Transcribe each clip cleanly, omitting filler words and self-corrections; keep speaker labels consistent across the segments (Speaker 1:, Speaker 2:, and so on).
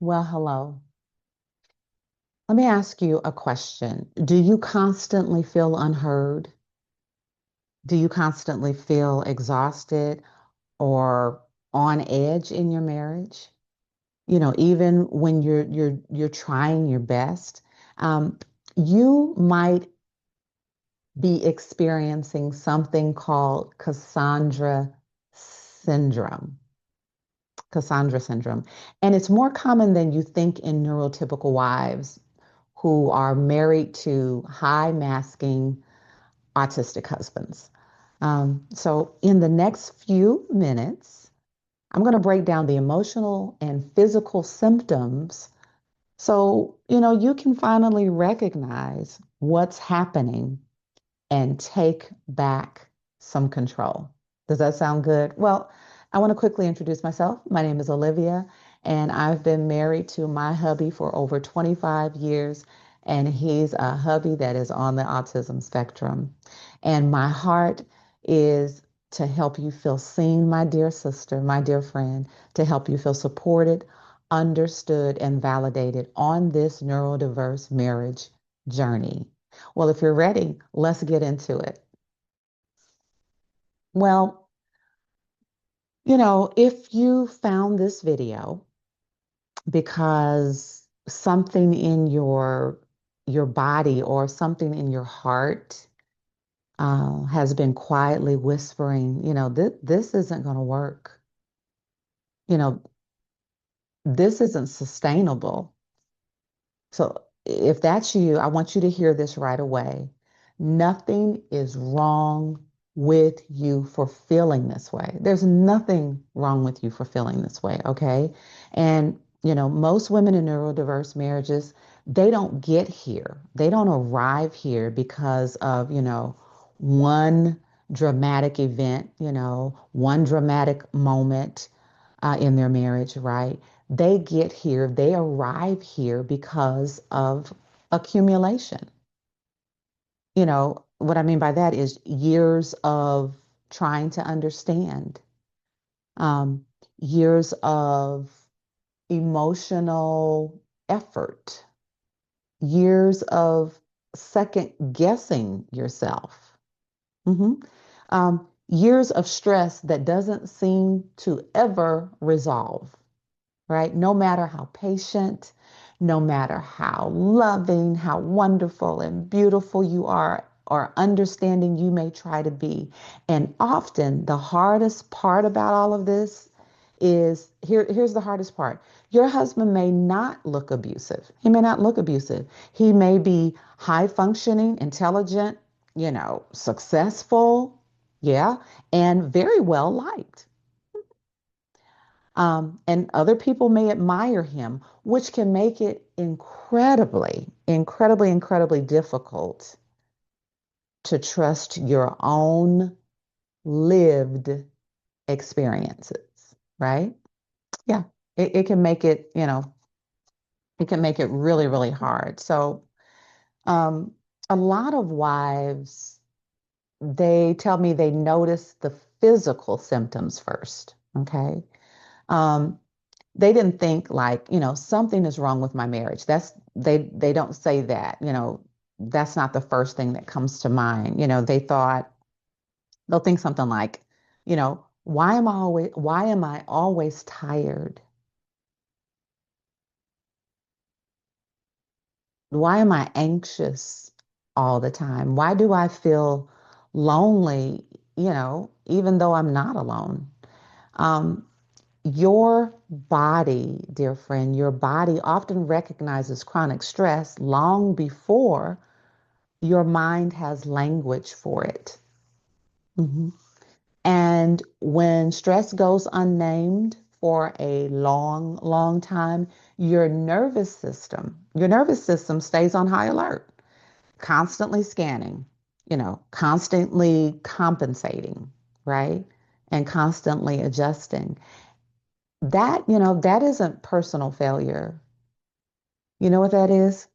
Speaker 1: Well, hello. Let me ask you a question. Do you constantly feel unheard? Do you constantly feel exhausted or on edge in your marriage? Even when you're trying your best, um, you might be experiencing something called syndrome. Cassandra syndrome. And it's more common than you think in neurotypical wives who are married to high masking autistic husbands. So, in the next few minutes, I'm going to break down the emotional and physical symptoms so you can finally recognize what's happening and take back some control. Does that sound good? Well, I want to quickly introduce myself. My name is Olivia, and I've been married to my hubby for over 25 years, and he's a hubby that is on the autism spectrum. And my heart is to help you feel seen, my dear sister, my dear friend, to help you feel supported, understood, and validated on this neurodiverse marriage journey. Well, if you're ready, let's get into it. Well, if you found this video because something in your body or something in your heart has been quietly whispering, this isn't going to work. You know, this isn't sustainable. So if that's you, I want you to hear this right away. Nothing is wrong with you for feeling this way. There's nothing wrong with you for feeling this way, okay? And, most women in neurodiverse marriages, they don't get here. They don't arrive here because of, one dramatic event, one dramatic moment in their marriage, right? They get here, they arrive here because of accumulation. What I mean by that is years of trying to understand, um, years of emotional effort, years of second guessing yourself. Years of stress that doesn't seem to ever resolve, right? No matter how patient, no matter how loving, how wonderful and beautiful you are, or understanding you may try to be. And often the hardest part about all of this is here's the hardest part. Your husband may not look abusive. He may not look abusive. He may be high functioning, intelligent, successful, yeah, and very well liked. And other people may admire him, which can make it incredibly, incredibly, incredibly difficult to trust your own lived experiences, right? Yeah, it can make it, it can make it really, really hard. So, um, a lot of wives, they tell me they notice the physical symptoms first, okay? Um, they didn't think like, something is wrong with my marriage. They don't say that, that's not the first thing that comes to mind. They'll think something like, why am I always tired? Why am I anxious all the time? Why do I feel lonely, even though I'm not alone? Um, Your body, dear friend, your body often recognizes chronic stress long before your mind has language for it. Mhm. And when stress goes unnamed for a long, long time, your nervous system stays on high alert, constantly scanning, constantly compensating, right? And constantly adjusting. That isn't personal failure. You know what that is?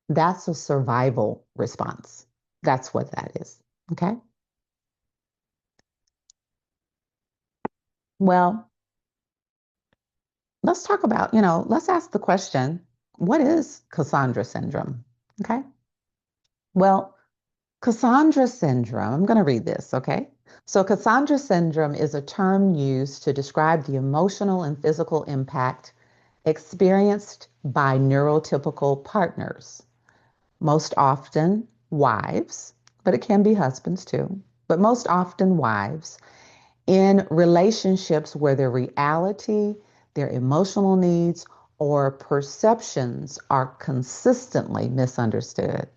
Speaker 1: That's a survival response. That's what that is. Okay. Well, let's talk about, let's ask the question, what is Cassandra syndrome? Okay. Well, Cassandra syndrome, I'm going to read this, okay? So, Cassandra syndrome is a term used to describe the emotional and physical impact experienced by neurotypical partners, most often wives, but it can be husbands too, but most often wives, in relationships where their reality, their emotional needs, or perceptions are consistently misunderstood,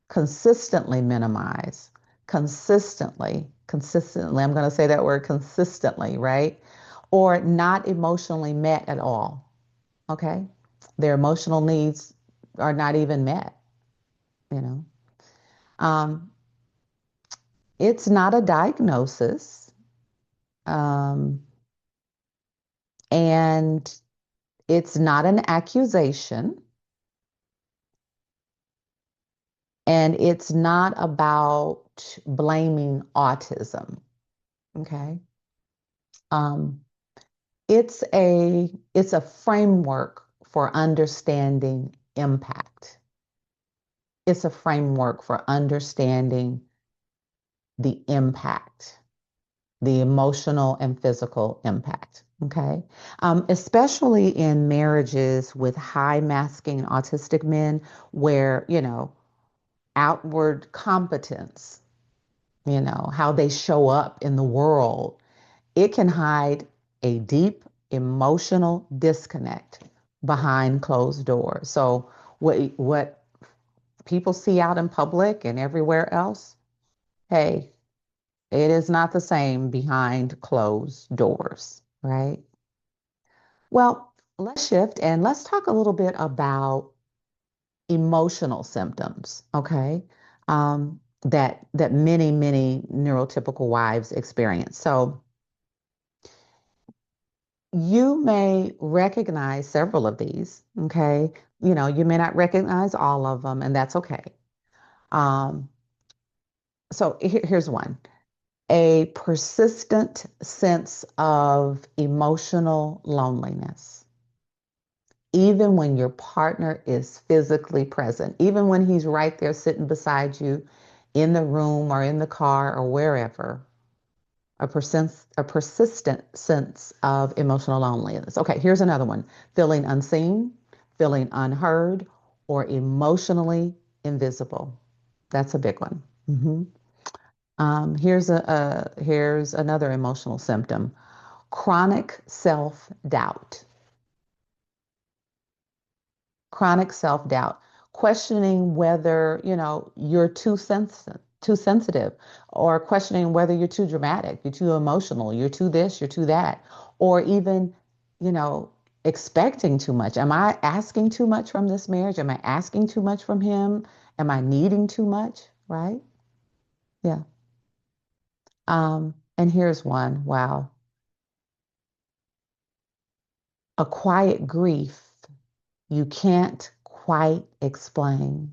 Speaker 1: consistently minimized, consistently, I'm going to say that word consistently, right? Or not emotionally met at all, okay? Their emotional needs are not even met, you know? Um, it's not a diagnosis, um, and it's not an accusation, and it's not about blaming autism, okay? Um, it's a framework for understanding impact. It's a framework for understanding the impact, the emotional and physical impact. Okay. Especially in marriages with high masking autistic men where, outward competence, how they show up in the world, it can hide a deep emotional disconnect behind closed doors. So what people see out in public and everywhere else, hey, it is not the same behind closed doors, right? Well, let's shift and let's talk a little bit about emotional symptoms, okay? That many neurotypical wives experience. So you may recognize several of these, okay? You may not recognize all of them, and that's okay. Um, so here's one. A persistent sense of emotional loneliness, even when your partner is physically present, even when he's right there sitting beside you in the room or in the car or wherever, a persistent sense of emotional loneliness. Okay, here's another one. Feeling unseen, feeling unheard, or emotionally invisible. That's a big one. Here's another emotional symptom: chronic self-doubt. Chronic self-doubt, questioning whether, you're too sensitive, or questioning whether you're too dramatic, you're too emotional, you're too this, you're too that, or even, you know, expecting too much. Am I asking too much from this marriage? Am I asking too much from him? Am I needing too much? Right? Yeah. And here's one. Wow. A quiet grief you can't quite explain.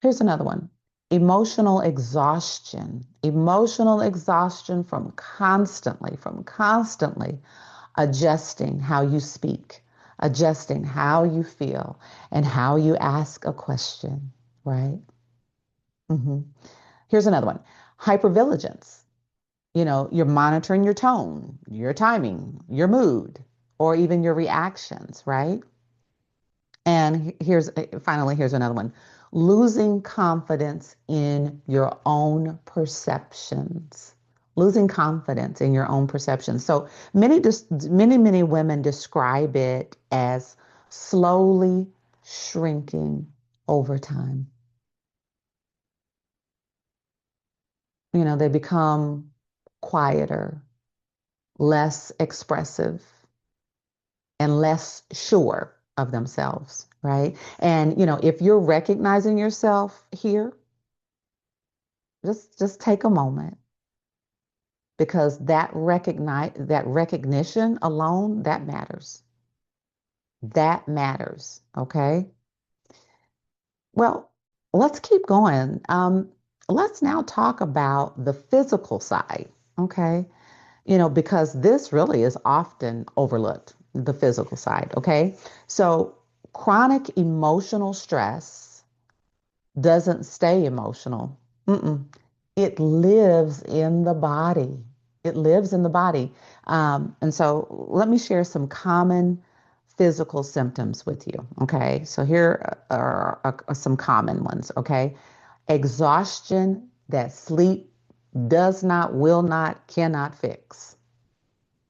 Speaker 1: Here's another one. Emotional exhaustion from constantly adjusting how you speak, adjusting how you feel, and how you ask a question, right? hmm Here's another one. Hypervigilance. You're monitoring your tone, your timing, your mood, or even your reactions, right? And here's another one. Losing confidence in your own perceptions. Losing confidence in your own perceptions. So many women describe it as slowly shrinking over time. They become quieter, less expressive, and less sure of themselves, right? And if you're recognizing yourself here, just take a moment, because that recognition alone, that matters. That matters, okay? Well, let's keep going. Let's now talk about the physical side, okay? Because this really is often overlooked, the physical side, okay? So, chronic emotional stress doesn't stay emotional. Mm-mm. It lives in the body. It lives in the body. And so let me share some common physical symptoms with you. Okay. So here are some common ones. Okay. Exhaustion that sleep does not, will not, cannot fix.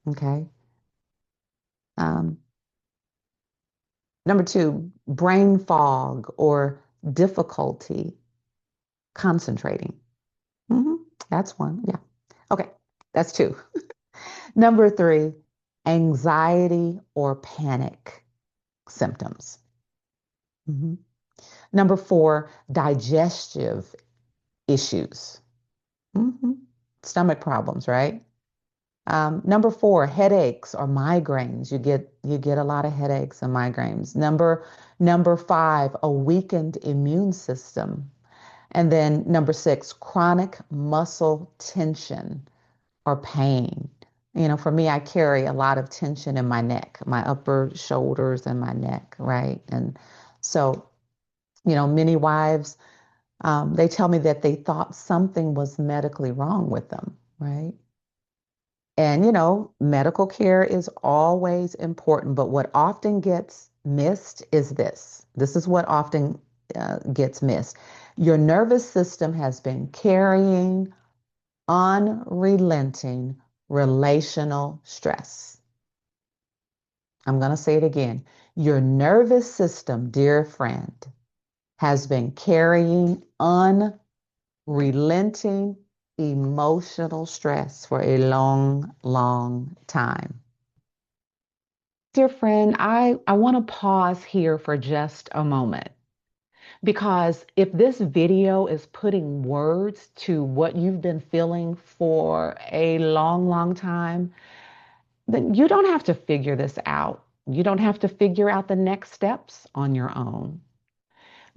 Speaker 1: Okay. Um, Number two, brain fog or difficulty concentrating. hmm That's one. Yeah. Okay. That's two. Number three, anxiety or panic symptoms. Mhm. Number four, digestive issues. Mhm. Stomach problems, right? Number four, headaches or migraines. You get a lot of headaches and migraines. Number five, a weakened immune system. And then number six, chronic muscle tension or pain. For me, I carry a lot of tension in my neck, my upper shoulders and my neck, right? And so, many wives, they tell me that they thought something was medically wrong with them, right? And, medical care is always important, but what often gets missed is this. This is what often gets missed. Your nervous system has been carrying unrelenting relational stress. I'm going to say it again. Your nervous system, dear friend, has been carrying unrelenting emotional stress for a long, long time. Dear friend, I want to pause here for just a moment because if this video is putting words to what you've been feeling for a long, long time, then you don't have to figure this out. You don't have to figure out the next steps on your own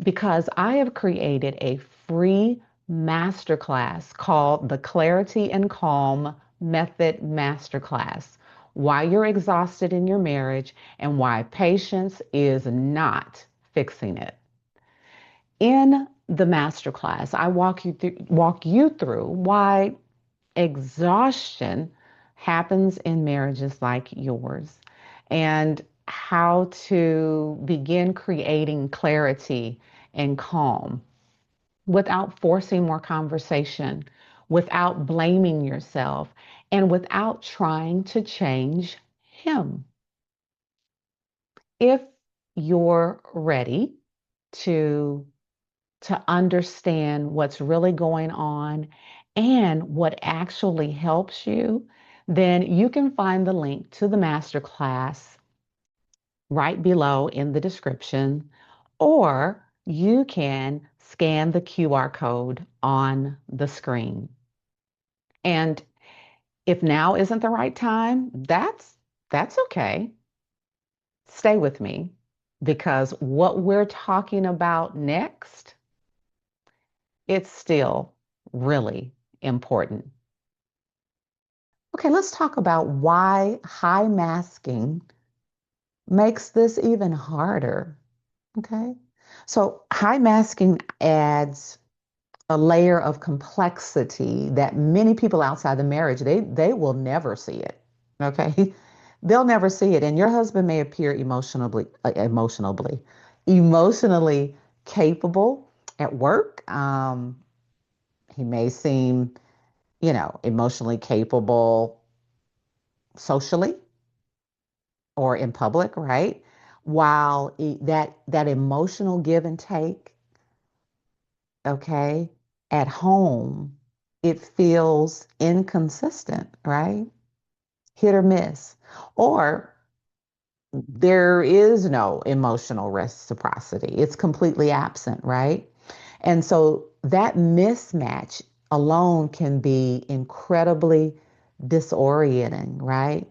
Speaker 1: because I have created a free masterclass called the Clarity and Calm Method Masterclass. Why you're exhausted in your marriage and why patience is not fixing it. In the masterclass, I walk you through why exhaustion happens in marriages like yours and how to begin creating clarity and calm without forcing more conversation, without blaming yourself, and without trying to change him. If you're ready to understand what's really going on and what actually helps you, then you can find the link to the masterclass right below in the description, or you can scan the QR code on the screen. And if now isn't the right time, that's okay. Stay with me because what we're talking about next, it's still really important. Okay, let's talk about why high masking makes this even harder. Okay, so high masking adds a layer of complexity that many people outside the marriage they will never see it. Okay, they'll never see it, and your husband may appear emotionally capable at work. He may seem emotionally capable socially or in public, right? While that emotional give and take, okay, at home, it feels inconsistent, right? Hit or miss. Or there is no emotional reciprocity. It's completely absent, right? And so that mismatch alone can be incredibly disorienting, right?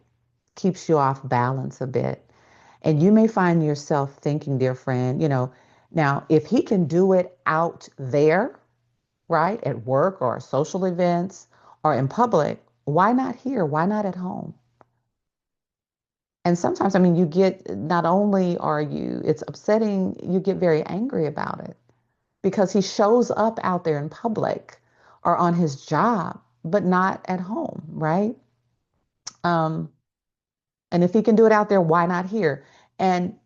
Speaker 1: Keeps you off balance a bit. And you may find yourself thinking, dear friend, Now, if he can do it out there, right, at work or social events or in public, why not here? Why not at home? And sometimes, I mean, you get not only are you, it's upsetting, you get very angry about it because he shows up out there in public or on his job, but not at home, right? Um, and if he can do it out there, why not here? And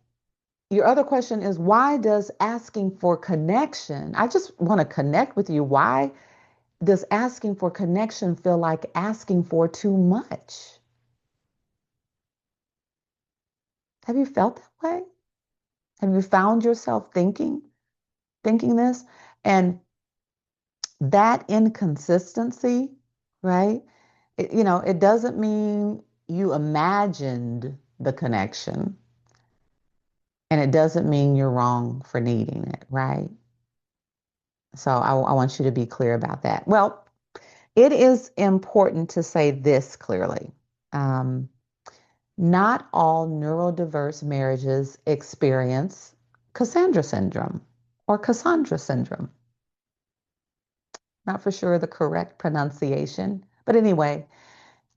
Speaker 1: your other question is, why does asking for connection, I just want to connect with you. Why does asking for connection feel like asking for too much? Have you felt that way? Have you found yourself thinking this? And that inconsistency, right? It doesn't mean you imagined the connection, and it doesn't mean you're wrong for needing it, right? So I want you to be clear about that. Well, it is important to say this clearly. Um, Not all neurodiverse marriages experience Cassandra syndrome or Cassandra syndrome. Not for sure the correct pronunciation, but anyway,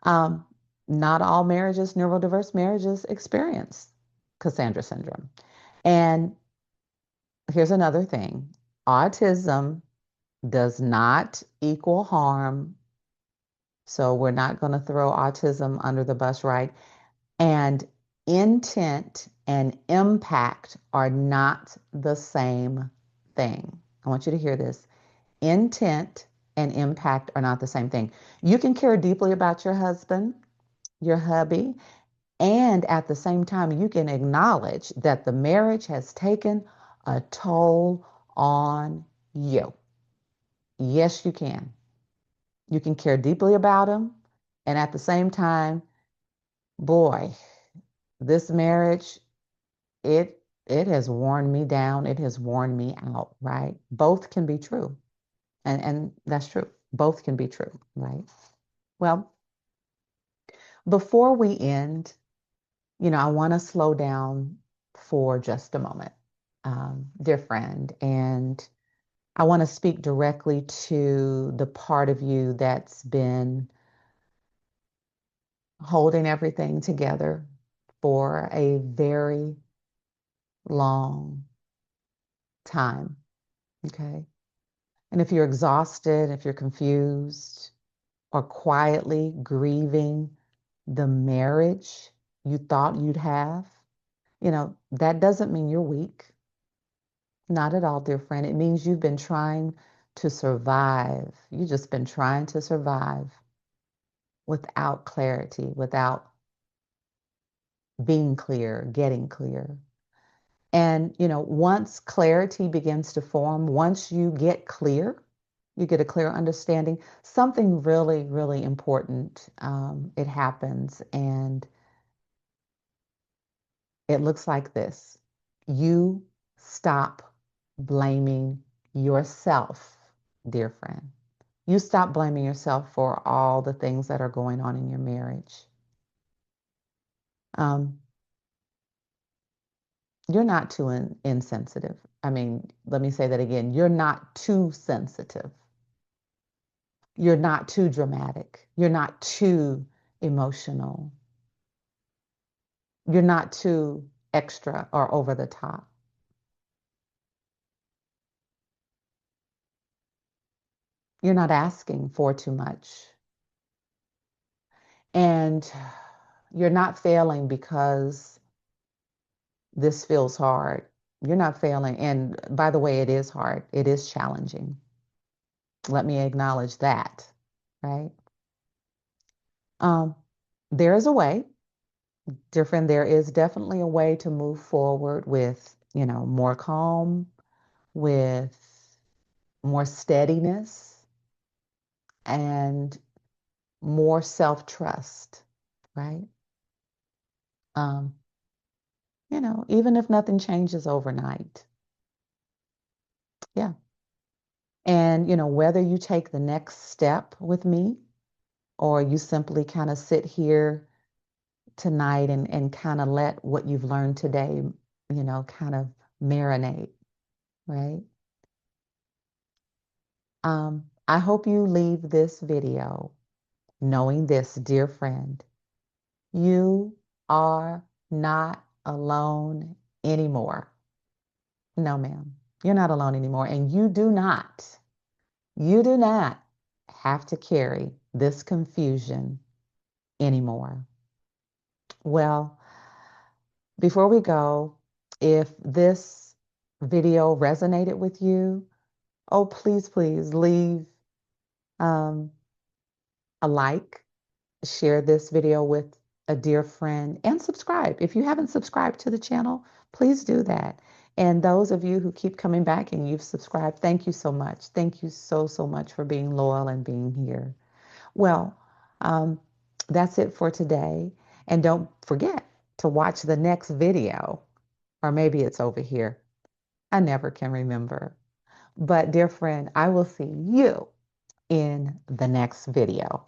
Speaker 1: um, not all marriages, neurodiverse marriages, experience Cassandra syndrome. And here's another thing: autism does not equal harm. So we're not going to throw autism under the bus, right? And intent and impact are not the same thing. I want you to hear this. Intent and impact are not the same thing. You can care deeply about your husband, your hubby, and at the same time, you can acknowledge that the marriage has taken a toll on you. Yes, you can. You can care deeply about him, and at the same time, boy, this marriage, it has worn me down. It has worn me out, right? Both can be true. And that's true. Both can be true, right? Well, before we end, I want to slow down for just a moment, dear friend, and I want to speak directly to the part of you that's been holding everything together for a very long time. Okay. And if you're exhausted, if you're confused, or quietly grieving the marriage you thought you'd have, that doesn't mean you're weak. Not at all, dear friend. It means you've been trying to survive. You've just been trying to survive without clarity, without being clear, getting clear. And, once clarity begins to form, once you get clear, you get a clear understanding, something really, really important, it happens. And it looks like this. You stop blaming yourself, dear friend. You stop blaming yourself for all the things that are going on in your marriage. Um, you're not too insensitive. I mean, let me say that again. You're not too sensitive. You're not too dramatic. You're not too emotional. You're not too extra or over the top. You're not asking for too much. And you're not failing because this feels hard. You're not failing. And by the way, it is hard. It is challenging. Let me acknowledge that, right? Um, there is a way, different. There is definitely a way to move forward with, more calm, with more steadiness, and more self-trust, right? Um, even if nothing changes overnight. Yeah. And, whether you take the next step with me or you simply kind of sit here tonight and kind of let what you've learned today, kind of marinate. right? I hope you leave this video knowing this, dear friend, you are not alone anymore. No, ma'am, you're not alone anymore. And you do not have to carry this confusion anymore. Well, before we go, if this video resonated with you, oh, please, please leave um, a like, share this video with a dear friend, and subscribe. If you haven't subscribed to the channel, please do that. And those of you who keep coming back and you've subscribed, thank you so much. Thank you so, so much for being loyal and being here. Well, um, that's it for today. And don't forget to watch the next video, or maybe it's over here. I never can remember. But dear friend, I will see you in the next video.